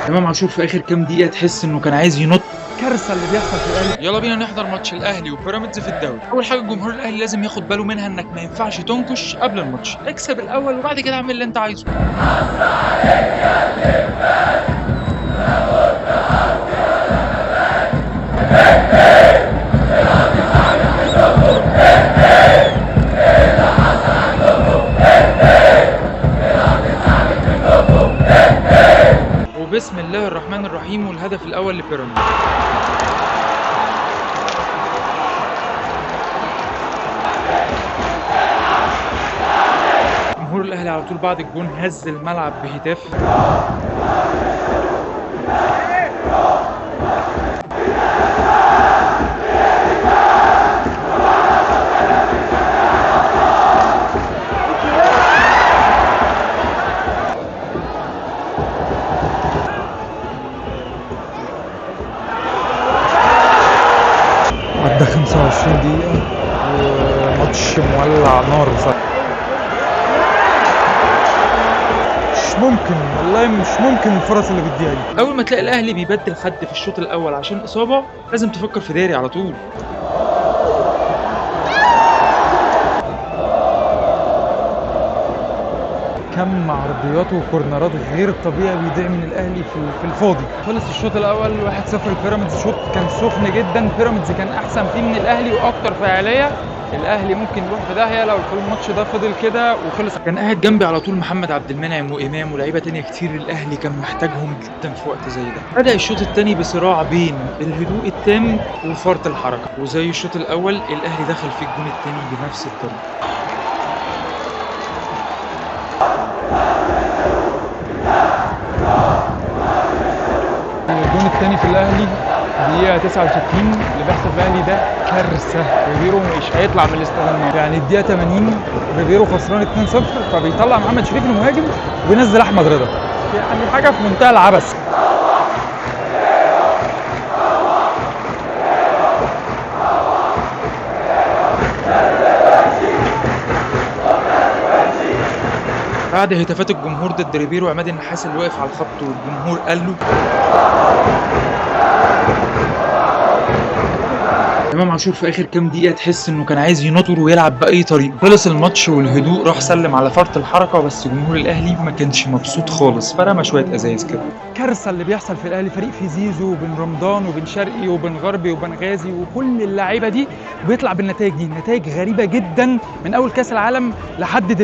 امام عاشور في اخر كام دقيقه تحس انه كان عايز ينط. كارثه اللي بيحصل في الاهلي. يلا بينا نحضر ماتش الاهلي وبيراميدز في الدوري. اول حاجه الجمهور الاهلي لازم ياخد باله منها انك ما ينفعش تنكش قبل الماتش، اكسب الاول وبعد كده اعمل اللي انت عايزه. وبسم الله الرحمن الرحيم، والهدف الاول لبيراميدز. جمهور الاهلي على طول بعد الجون هز الملعب بهتاف. عدى 25 دقيقة وماتش مولع نار بصراحة. مش ممكن، والله مش ممكن الفرص اللي بتضيع دي. اول ما تلاقي الاهلي بيبدل حد في الشوط الاول عشان اصابه لازم تفكر في داري على طول. كم عرضيات وكورنرات غير طبيعي بيضيع من الاهلي في الفاضي. خلص الشوط الاول 1-0 لبيراميدز. شوط كان سخن جدا، بيراميدز كان احسن فيه من الاهلي واكتر فعاليه. الاهلي ممكن يروح في داهيه لو الماتش ده فضل كده وخلص. كان قاعد جنبي على طول محمد عبد المنعم وامام ولاعيبه تانية كتير الاهلي كان محتاجهم جدا في وقت زي ده. بدا الشوط الثاني بصراع بين الهدوء التام وفرط الحركه، وزي الشوط الاول الاهلي دخل في الجون الثاني بنفس الطريقه. الجون الثاني في الاهلي دقيقة 69. اللي بيحصل في الاهلي ده كارثة. ريبيرو مش هيطلع من الاستغناء. يعني الدقيقة 80 ريبيرو خسران 2-0، فبيطلع محمد شريف المهاجم وينزل احمد رضا. يعني حاجة في منتهى العبث. بعد هتافات الجمهور ضد ريبيرو، عماد النحاس اللي واقف على الخط والجمهور قال له امام عاشور في اخر كام دقيقه تحس انه كان عايز ينطر ويلعب باي طريقه. خلص الماتش والهدوء راح سلم على فرط الحركه، بس جمهور الاهلي ما كانش مبسوط خالص، فرمى شويه ازايز كده. كارثه اللي بيحصل في الاهلي. فريق فيه زيزو وبن رمضان وبن شرقي وبن غربي وبن غازي وكل اللعيبه دي، بيطلع بالنتائج دي. نتائج غريبه جدا من اول كاس العالم لحد دلوقتي.